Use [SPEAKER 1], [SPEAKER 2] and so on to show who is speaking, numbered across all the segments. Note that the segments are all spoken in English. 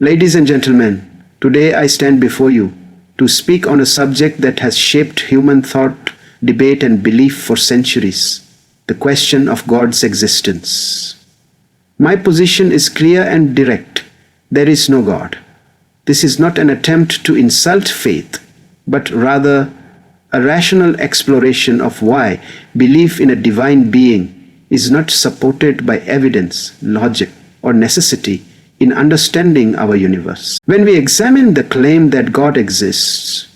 [SPEAKER 1] Ladies and gentlemen, today I stand before you to speak on a subject that has shaped human thought, debate, and belief for centuries: the question of God's existence. My position is clear and direct. There is no God. This is not an attempt to insult faith, but rather a rational exploration of why belief in a divine being is not supported by evidence, logic, or necessity in understanding our universe. When we examine the claim that God exists,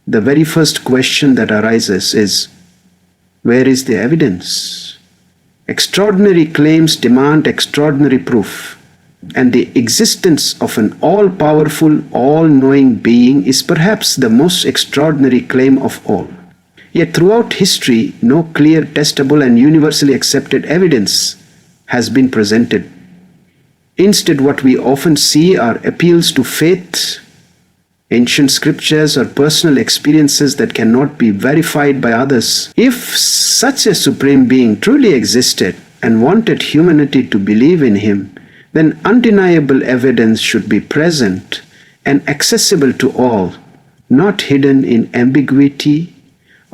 [SPEAKER 1] the very first question that arises is, where is the evidence? Extraordinary claims demand extraordinary proof, and the existence of an all-powerful, all-knowing being is perhaps the most extraordinary claim of all. Yet throughout history, no clear, testable, and universally accepted evidence has been presented. Instead, what we often see are appeals to faith, ancient scriptures, or personal experiences that cannot be verified by others. If such a supreme being truly existed and wanted humanity to believe in him, then undeniable evidence should be present and accessible to all, not hidden in ambiguity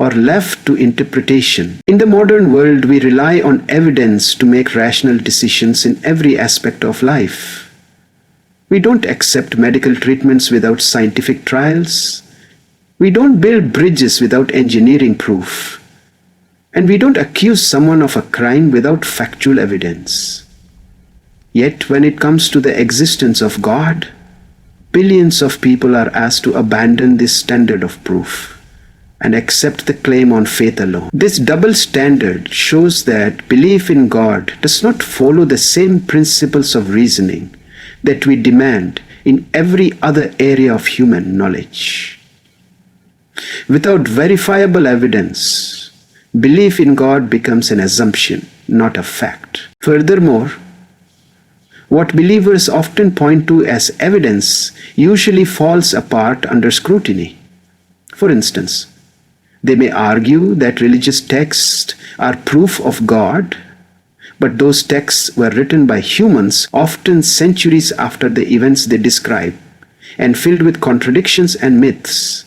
[SPEAKER 1] or left to interpretation. In the modern world, we rely on evidence to make rational decisions in every aspect of life. We don't accept medical treatments without scientific trials. We don't build bridges without engineering proof. And we don't accuse someone of a crime without factual evidence. Yet when it comes to the existence of God, billions of people are asked to abandon this standard of proof and accept the claim on faith alone. This double standard shows that belief in God does not follow the same principles of reasoning that we demand in every other area of human knowledge. Without verifiable evidence, belief in God becomes an assumption, not a fact. Furthermore, what believers often point to as evidence usually falls apart under scrutiny. For instance, they may argue that religious texts are proof of God, but those texts were written by humans often centuries after the events they describe, and filled with contradictions and myths.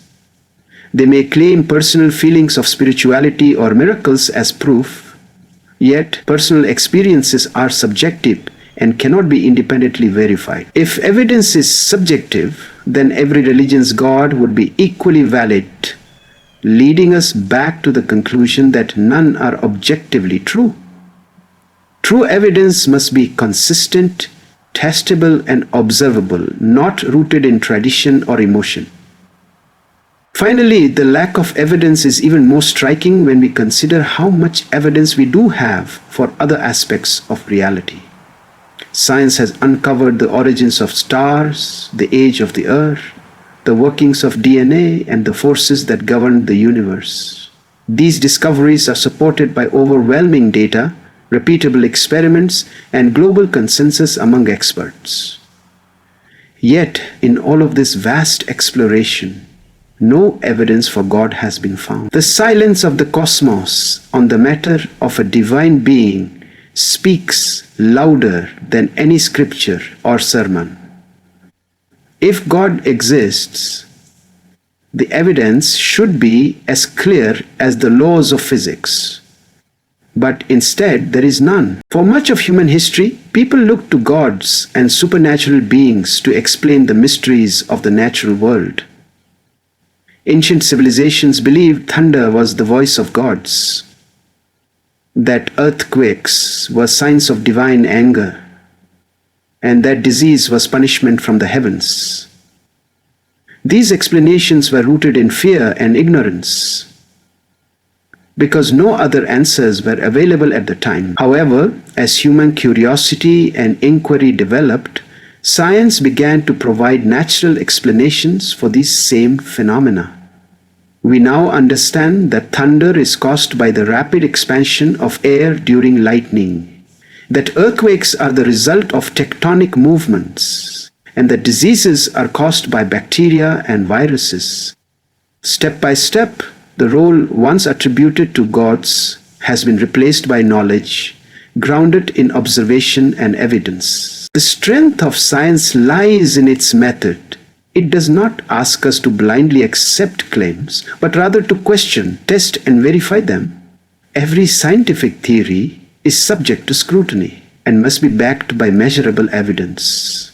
[SPEAKER 1] They may claim personal feelings of spirituality or miracles as proof, yet personal experiences are subjective and cannot be independently verified. If evidence is subjective, then every religion's God would be equally valid, leading us back to the conclusion that none are objectively true. True evidence must be consistent, testable, and observable, not rooted in tradition or emotion. Finally, the lack of evidence is even more striking when we consider how much evidence we do have for other aspects of reality. Science has uncovered the origins of stars, the age of the earth, the workings of DNA, and the forces that govern the universe. These discoveries are supported by overwhelming data, repeatable experiments, and global consensus among experts. Yet, in all of this vast exploration, no evidence for God has been found. The silence of the cosmos on the matter of a divine being speaks louder than any scripture or sermon. If God exists, the evidence should be as clear as the laws of physics. But instead, there is none. For much of human history, people looked to gods and supernatural beings to explain the mysteries of the natural world. Ancient civilizations believed thunder was the voice of gods, that earthquakes were signs of divine anger, and that disease was punishment from the heavens. These explanations were rooted in fear and ignorance, because no other answers were available at the time. However, as human curiosity and inquiry developed, science began to provide natural explanations for these same phenomena. We now understand that thunder is caused by the rapid expansion of air during lightning, that earthquakes are the result of tectonic movements, and that diseases are caused by bacteria and viruses. Step by step, the role once attributed to gods has been replaced by knowledge, grounded in observation and evidence. The strength of science lies in its method. It does not ask us to blindly accept claims, but rather to question, test, and verify them. Every scientific theory is subject to scrutiny and must be backed by measurable evidence.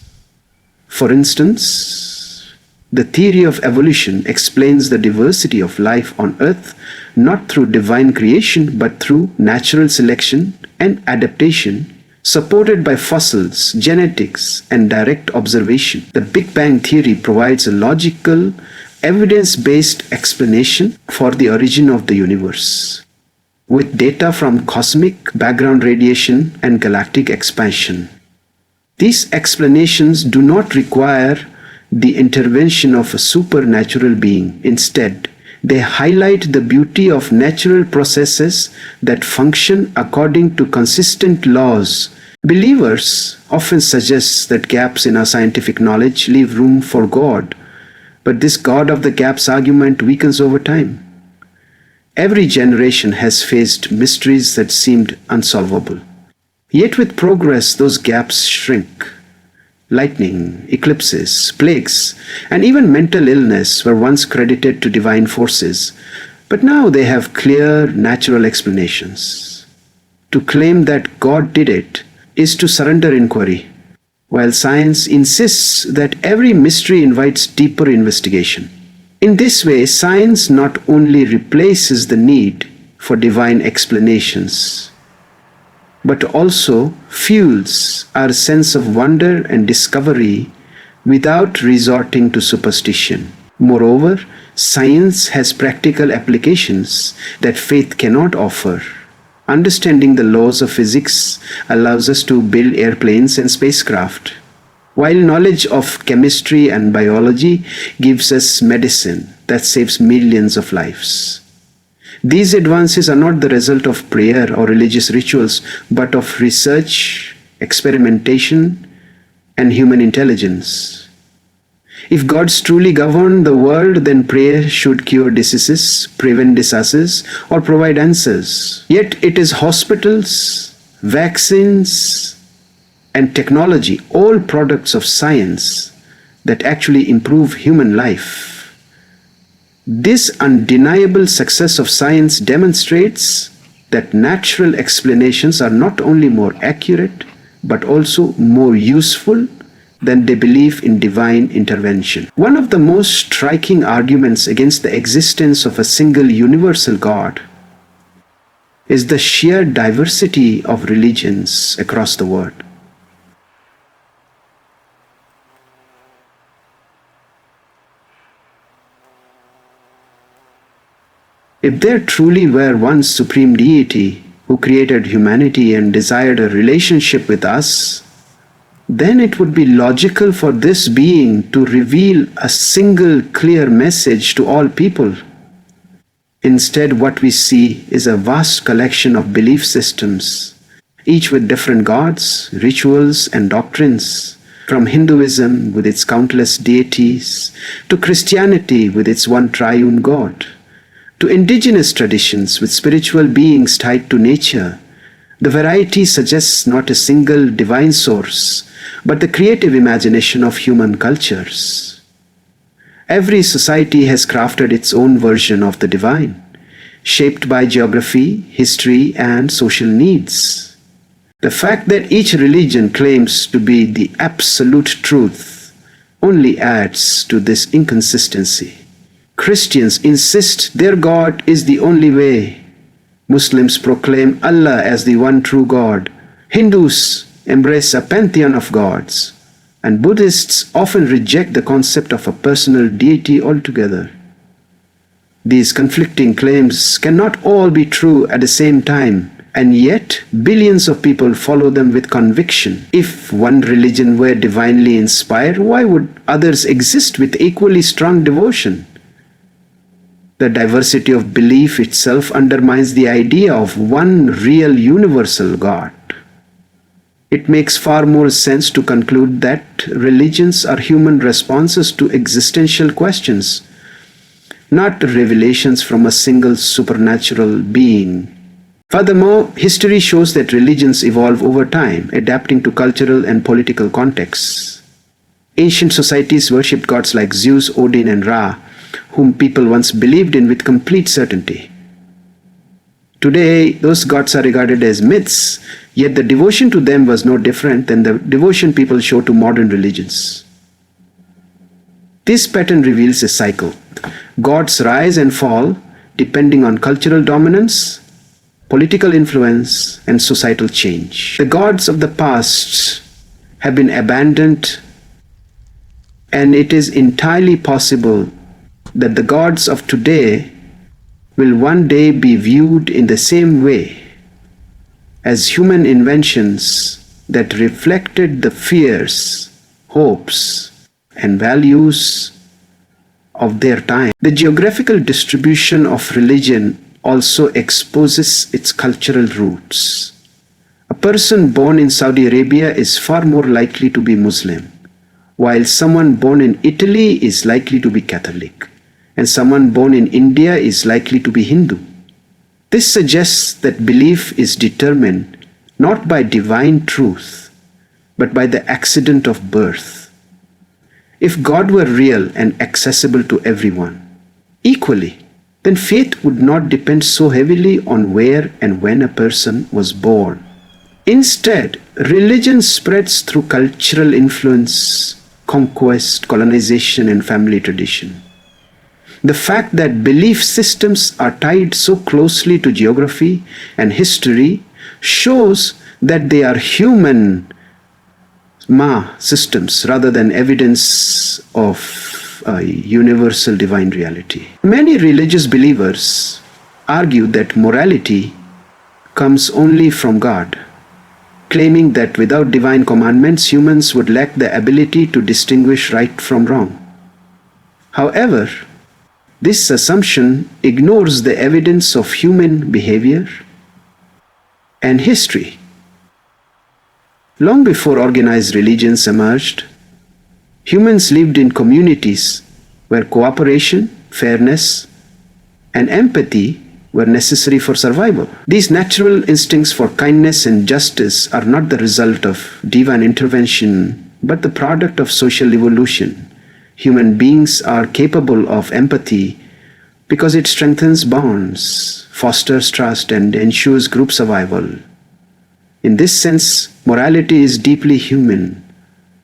[SPEAKER 1] For instance, the theory of evolution explains the diversity of life on Earth not through divine creation but through natural selection and adaptation, supported by fossils, genetics, and direct observation. The Big Bang theory provides a logical, evidence-based explanation for the origin of the universe, with data from cosmic background radiation and galactic expansion. These explanations do not require the intervention of a supernatural being. Instead, they highlight the beauty of natural processes that function according to consistent laws. Believers often suggest that gaps in our scientific knowledge leave room for God, but this God of the gaps argument weakens over time. Every generation has faced mysteries that seemed unsolvable. Yet with progress, those gaps shrink. Lightning, eclipses, plagues, and even mental illness were once credited to divine forces, but now they have clear natural explanations. To claim that God did it is to surrender inquiry, while science insists that every mystery invites deeper investigation. In this way, science not only replaces the need for divine explanations, but also fuels our sense of wonder and discovery without resorting to superstition. Moreover, science has practical applications that faith cannot offer. Understanding the laws of physics allows us to build airplanes and spacecraft, while knowledge of chemistry and biology gives us medicine that saves millions of lives. These advances are not the result of prayer or religious rituals, but of research, experimentation, and human intelligence. If gods truly govern the world, then prayer should cure diseases, prevent disasters, or provide answers. Yet it is hospitals, vaccines, and technology, all products of science, that actually improve human life. This undeniable success of science demonstrates that natural explanations are not only more accurate, but also more useful than they believe in divine intervention. One of the most striking arguments against the existence of a single universal God is the sheer diversity of religions across the world. If there truly were one supreme deity who created humanity and desired a relationship with us, then it would be logical for this being to reveal a single clear message to all people. Instead, what we see is a vast collection of belief systems, each with different gods, rituals, and doctrines, from Hinduism with its countless deities, to Christianity with its one triune God, to indigenous traditions with spiritual beings tied to nature. The variety suggests not a single divine source, but the creative imagination of human cultures. Every society has crafted its own version of the divine, shaped by geography, history, and social needs. The fact that each religion claims to be the absolute truth only adds to this inconsistency. Christians insist their God is the only way. Muslims proclaim Allah as the one true God. Hindus embrace a pantheon of gods, and Buddhists often reject the concept of a personal deity altogether. These conflicting claims cannot all be true at the same time, and yet billions of people follow them with conviction. If one religion were divinely inspired, why would others exist with equally strong devotion? The diversity of belief itself undermines the idea of one real universal God. It makes far more sense to conclude that religions are human responses to existential questions, not revelations from a single supernatural being. Furthermore, history shows that religions evolve over time, adapting to cultural and political contexts. Ancient societies worshipped gods like Zeus, Odin, and Ra, whom people once believed in with complete certainty. Today, those gods are regarded as myths, yet the devotion to them was no different than the devotion people show to modern religions. This pattern reveals a cycle. Gods rise and fall depending on cultural dominance, political influence, and societal change. The gods of the past have been abandoned, and it is entirely possible that the gods of today will one day be viewed in the same way as human inventions that reflected the fears, hopes, and values of their time. The geographical distribution of religion also exposes its cultural roots. A person born in Saudi Arabia is far more likely to be Muslim, while someone born in Italy is likely to be Catholic, and someone born in India is likely to be Hindu. This suggests that belief is determined not by divine truth, but by the accident of birth. If God were real and accessible to everyone equally, then faith would not depend so heavily on where and when a person was born. Instead, religion spreads through cultural influence, conquest, colonization, and family tradition. The fact that belief systems are tied so closely to geography and history shows that they are human systems rather than evidence of a universal divine reality. Many religious believers argue that morality comes only from God, claiming that without divine commandments, humans would lack the ability to distinguish right from wrong. However, this assumption ignores the evidence of human behavior and history. Long before organized religions emerged, humans lived in communities where cooperation, fairness, and empathy were necessary for survival. These natural instincts for kindness and justice are not the result of divine intervention, but the product of social evolution. Human beings are capable of empathy because it strengthens bonds, fosters trust, and ensures group survival. In this sense, morality is deeply human,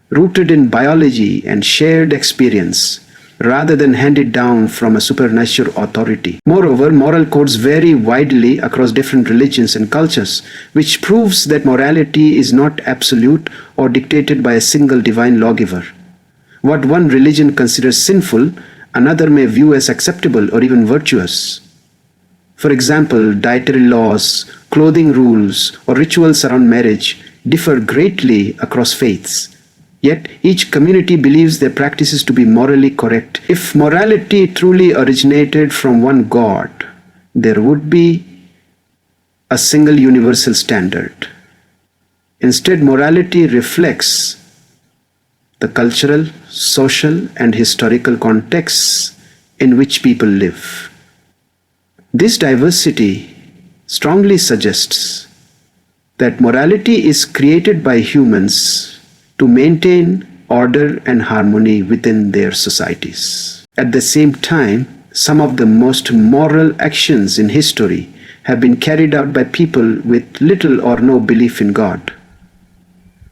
[SPEAKER 1] rooted in biology and shared experience, rather than handed down from a supernatural authority. Moreover, moral codes vary widely across different religions and cultures, which proves that morality is not absolute or dictated by a single divine lawgiver. What one religion considers sinful, another may view as acceptable or even virtuous. For example, dietary laws, clothing rules, or rituals around marriage differ greatly across faiths. Yet each community believes their practices to be morally correct. If morality truly originated from one God, there would be a single universal standard. Instead, morality reflects the cultural, social, and historical contexts in which people live. This diversity strongly suggests that morality is created by humans to maintain order and harmony within their societies. At the same time, some of the most moral actions in history have been carried out by people with little or no belief in God,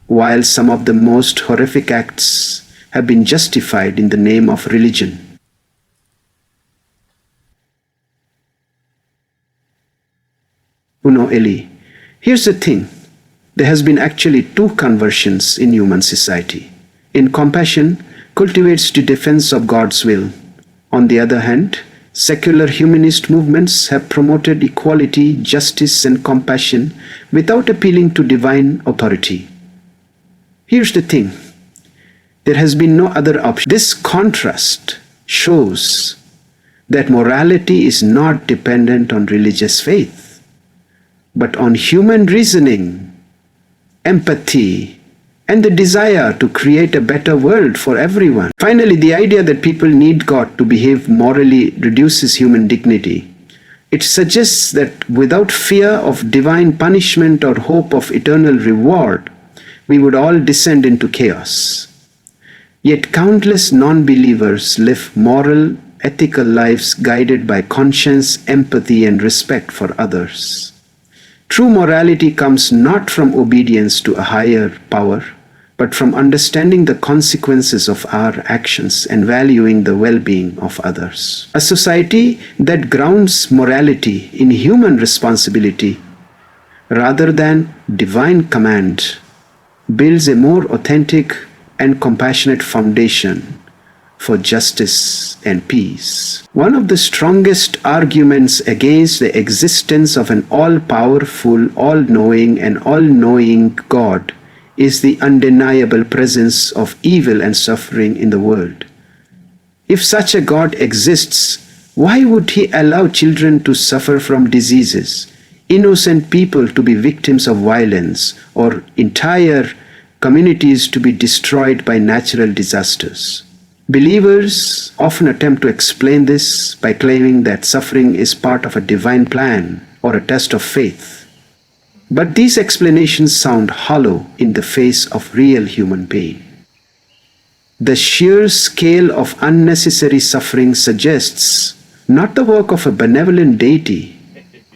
[SPEAKER 1] while some of the most horrific acts have been justified in the name of religion. Eli, here's the thing. There has been actually two conversions in human society. In compassion cultivates the defense of God's will. On the other hand, secular humanist movements have promoted equality, justice, and compassion without appealing to divine authority. Here's the thing. There has been no other option. This contrast shows that morality is not dependent on religious faith, but on human reasoning, empathy, and the desire to create a better world for everyone. Finally, the idea that people need God to behave morally reduces human dignity. It suggests that without fear of divine punishment or hope of eternal reward, we would all descend into chaos. Yet countless non-believers live moral, ethical lives guided by conscience, empathy, and respect for others. True morality comes not from obedience to a higher power, but from understanding the consequences of our actions and valuing the well-being of others. A society that grounds morality in human responsibility rather than divine command builds a more authentic and compassionate foundation for justice and peace. One of the strongest arguments against the existence of an all-powerful, all-knowing, and all-knowing God is the undeniable presence of evil and suffering in the world. If such a God exists, why would he allow children to suffer from diseases, innocent people to be victims of violence, or entire communities to be destroyed by natural disasters? Believers often attempt to explain this by claiming that suffering is part of a divine plan or a test of faith. But these explanations sound hollow in the face of real human pain. The sheer scale of unnecessary suffering suggests not the work of a benevolent deity,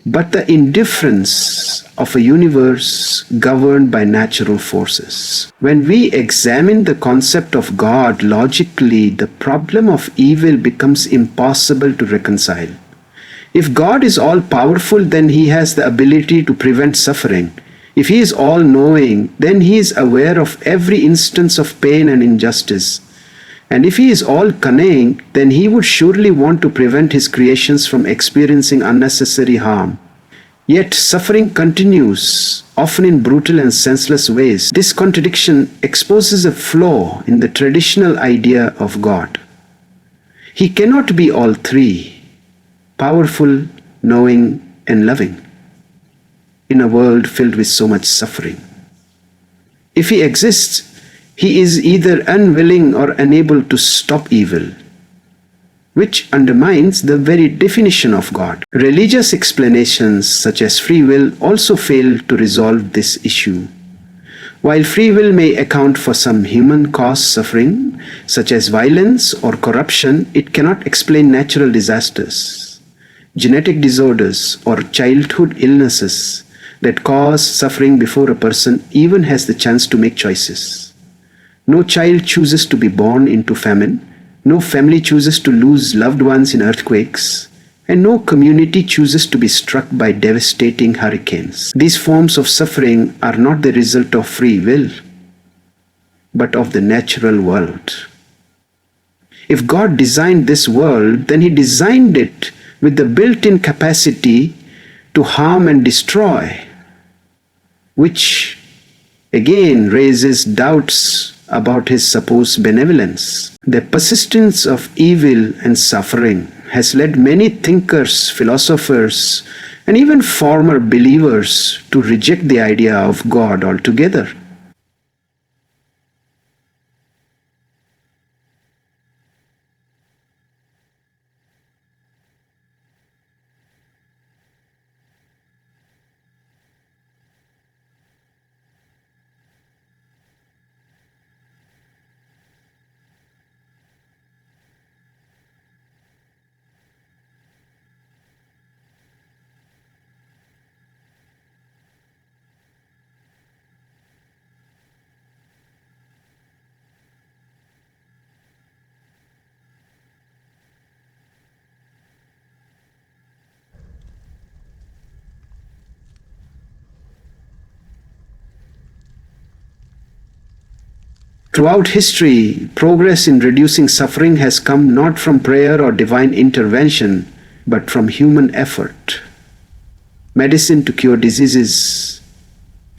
[SPEAKER 1] but the indifference of a universe governed by natural forces. When we examine the concept of God logically, the problem of evil becomes impossible to reconcile. If God is all-powerful, then he has the ability to prevent suffering. If he is all-knowing, then he is aware of every instance of pain and injustice. And if he is all-cunning, then he would surely want to prevent his creations from experiencing unnecessary harm. Yet suffering continues, often in brutal and senseless ways. This contradiction exposes a flaw in the traditional idea of God. He cannot be all three: powerful, knowing, and loving, in a world filled with so much suffering. If he exists, he is either unwilling or unable to stop evil, which undermines the very definition of God. Religious explanations such as free will also fail to resolve this issue. While free will may account for some human-caused suffering, such as violence or corruption, it cannot explain natural disasters, genetic disorders, or childhood illnesses that cause suffering before a person even has the chance to make choices. No child chooses to be born into famine, no family chooses to lose loved ones in earthquakes, and no community chooses to be struck by devastating hurricanes. These forms of suffering are not the result of free will, but of the natural world. If God designed this world, then he designed it with the built-in capacity to harm and destroy, which again raises doubts about his supposed benevolence. The persistence of evil and suffering has led many thinkers, philosophers, and even former believers to reject the idea of God altogether. Throughout history, progress in reducing suffering has come not from prayer or divine intervention, but from human effort. Medicine to cure diseases,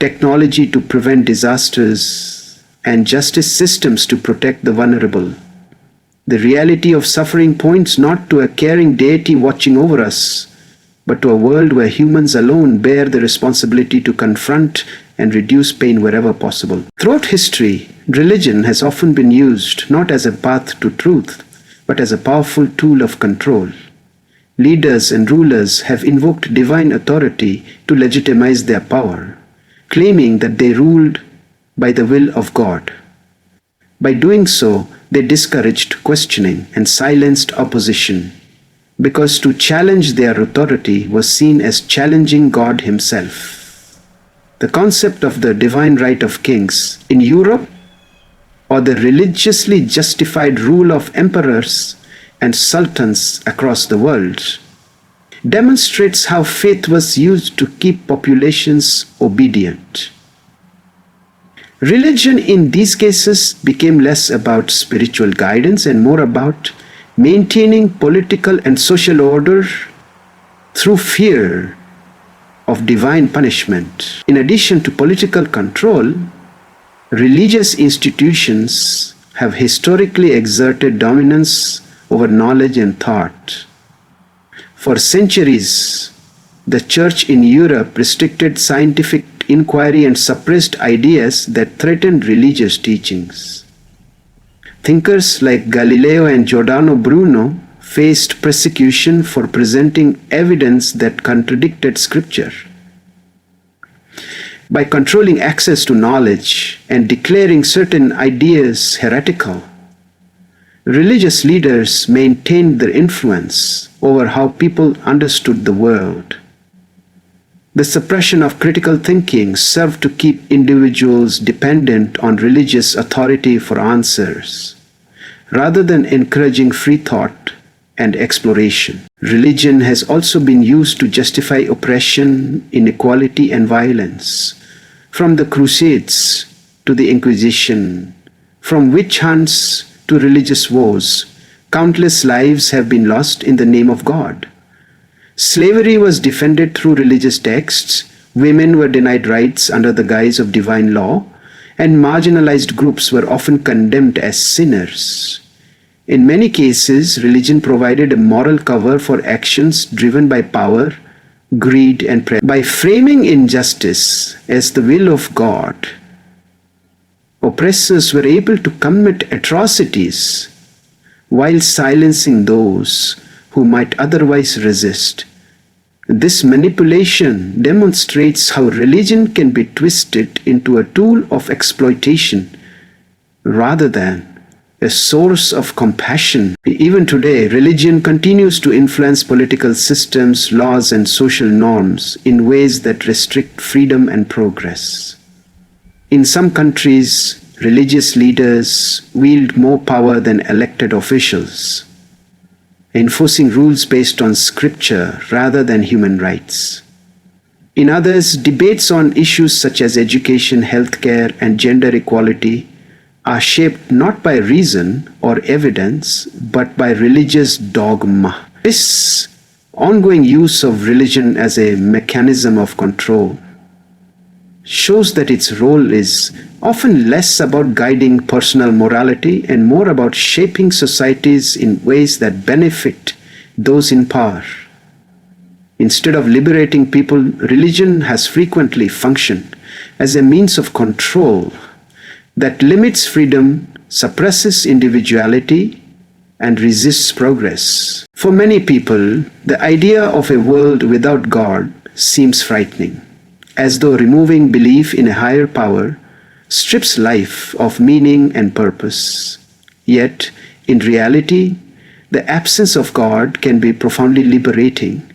[SPEAKER 1] technology to prevent disasters, and justice systems to protect the vulnerable. The reality of suffering points not to a caring deity watching over us, but to a world where humans alone bear the responsibility to confront and reduce pain wherever possible. Throughout history, religion has often been used not as a path to truth, but as a powerful tool of control. leaders and rulers have invoked divine authority to legitimize their power, claiming that they ruled by the will of God. By doing so, they discouraged questioning and silenced opposition, because to challenge their authority was seen as challenging God Himself. The concept of the divine right of kings in Europe, or the religiously justified rule of emperors and sultans across the world, demonstrates how faith was used to keep populations obedient. Religion in these cases became less about spiritual guidance and more about maintaining political and social order through fear of divine punishment. In addition to political control, religious institutions have historically exerted dominance over knowledge and thought. For centuries, the Church in Europe restricted scientific inquiry and suppressed ideas that threatened religious teachings. Thinkers like Galileo and Giordano Bruno faced persecution for presenting evidence that contradicted Scripture. By controlling access to knowledge and declaring certain ideas heretical, religious leaders maintained their influence over how people understood the world. The suppression of critical thinking served to keep individuals dependent on religious authority for answers, rather than encouraging free thought and exploration. Religion has also been used to justify oppression, inequality, and violence. From the Crusades to the Inquisition, from witch hunts to religious wars, countless lives have been lost in the name of God. Slavery was defended through religious texts, women were denied rights under the guise of divine law, and marginalized groups were often condemned as sinners. In many cases, religion provided a moral cover for actions driven by power, greed, and pride. By framing injustice as the will of God, oppressors were able to commit atrocities while silencing those who might otherwise resist. This manipulation demonstrates how religion can be twisted into a tool of exploitation rather than a source of compassion. Even today, religion continues to influence political systems, laws, and social norms in ways that restrict freedom and progress. In some countries, religious leaders wield more power than elected officials, enforcing rules based on scripture rather than human rights. In others, debates on issues such as education, healthcare, and gender equality are shaped not by reason or evidence, but by religious dogma. This ongoing use of religion as a mechanism of control shows that its role is often less about guiding personal morality and more about shaping societies in ways that benefit those in power. Instead of liberating people, religion has frequently functioned as a means of control that limits freedom, suppresses individuality, and resists progress. For many people, the idea of a world without God seems frightening, as though removing belief in a higher power strips life of meaning and purpose. Yet, in reality, the absence of God can be profoundly liberating.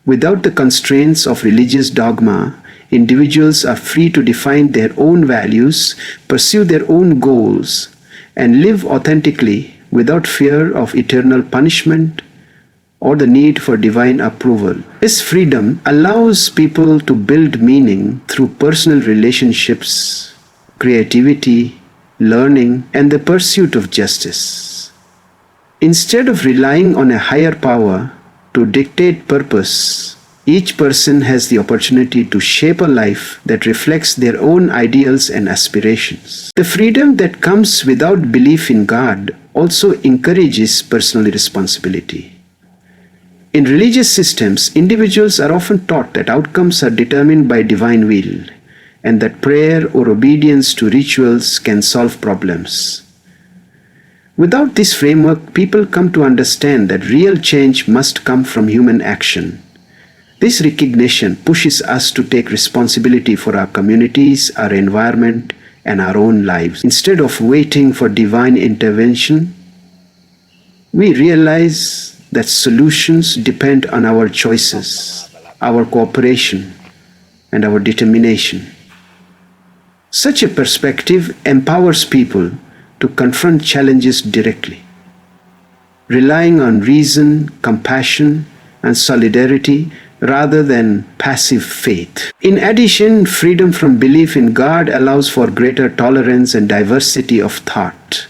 [SPEAKER 1] Without the constraints of religious dogma, individuals are free to define their own values, pursue their own goals, and live authentically without fear of eternal punishment or the need for divine approval. This freedom allows people to build meaning through personal relationships, creativity, learning, and the pursuit of justice. Instead of relying on a higher power to dictate purpose, each person has the opportunity to shape a life that reflects their own ideals and aspirations. The freedom that comes without belief in God also encourages personal responsibility. In religious systems, individuals are often taught that outcomes are determined by divine will, and that prayer or obedience to rituals can solve problems. Without this framework, people come to understand that real change must come from human action. This recognition pushes us to take responsibility for our communities, our environment, and our own lives. Instead of waiting for divine intervention, we realize that solutions depend on our choices, our cooperation, and our determination. Such a perspective empowers people to confront challenges directly, relying on reason, compassion, and solidarity rather than passive faith. In addition, freedom from belief in God allows for greater tolerance and diversity of thought.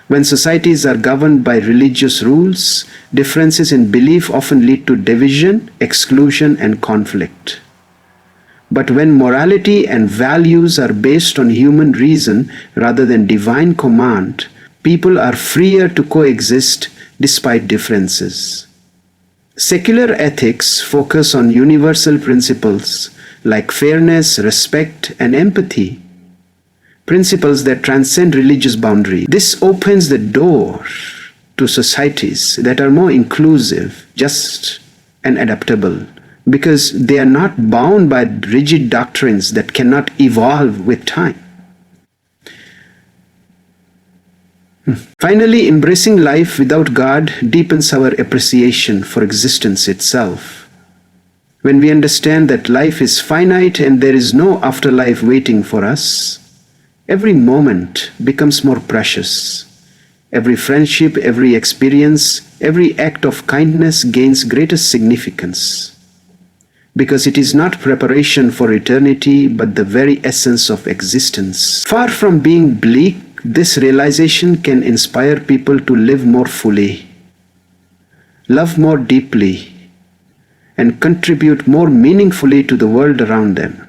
[SPEAKER 1] When societies are governed by religious rules, differences in belief often lead to division, exclusion, and conflict. But when morality and values are based on human reason rather than divine command, people are freer to coexist despite differences. Secular ethics focus on universal principles like fairness, respect, and empathy, principles that transcend religious boundaries. This opens the door to societies that are more inclusive, just, and adaptable, because they are not bound by rigid doctrines that cannot evolve with time. Finally, embracing life without God deepens our appreciation for existence itself. When we understand that life is finite and there is no afterlife waiting for us, every moment becomes more precious. Every friendship, every experience, every act of kindness gains greater significance, because it is not preparation for eternity, but the very essence of existence. Far from being bleak, this realization can inspire people to live more fully, love more deeply, and contribute more meaningfully to the world around them.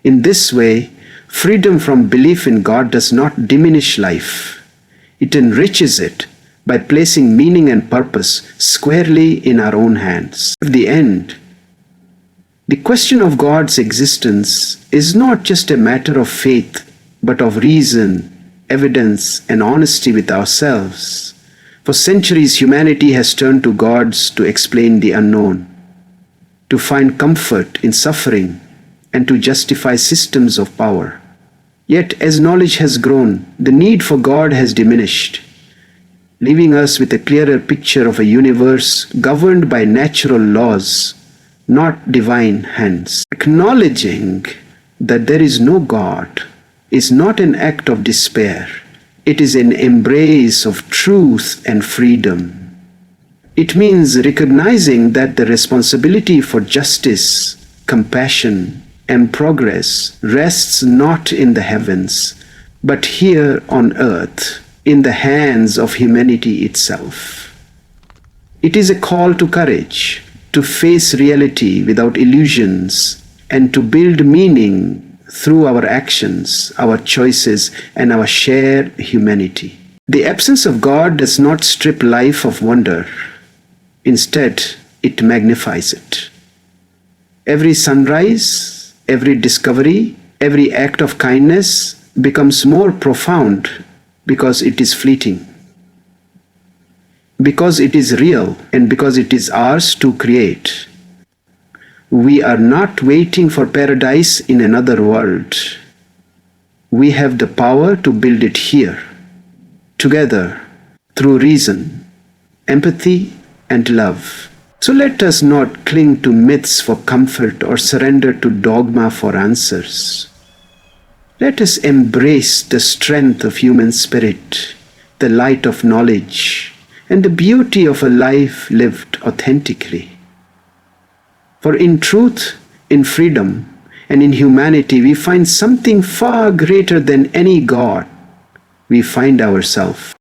[SPEAKER 1] In this way, freedom from belief in God does not diminish life. It enriches it by placing meaning and purpose squarely in our own hands. At the end, the question of God's existence is not just a matter of faith, but of reason, evidence, and honesty with ourselves. For centuries, humanity has turned to gods to explain the unknown, to find comfort in suffering, and to justify systems of power. Yet, as knowledge has grown, the need for God has diminished, leaving us with a clearer picture of a universe governed by natural laws, not divine hands. Acknowledging that there is no God is not an act of despair. It is an embrace of truth and freedom. It means recognizing that the responsibility for justice, compassion, and progress rests not in the heavens, but here on earth, in the hands of humanity itself. It is a call to courage, to face reality without illusions, and to build meaning through our actions, our choices, and our shared humanity. The absence of God does not strip life of wonder. Instead, it magnifies it. Every sunrise, every discovery, every act of kindness becomes more profound because it is fleeting, because it is real, and because it is ours to create. We are not waiting for paradise in another world. We have the power to build it here, together, through reason, empathy, and love. So let us not cling to myths for comfort or surrender to dogma for answers. Let us embrace the strength of human spirit, the light of knowledge, and the beauty of a life lived authentically. For in truth, in freedom, and in humanity, we find something far greater than any God. We find ourselves.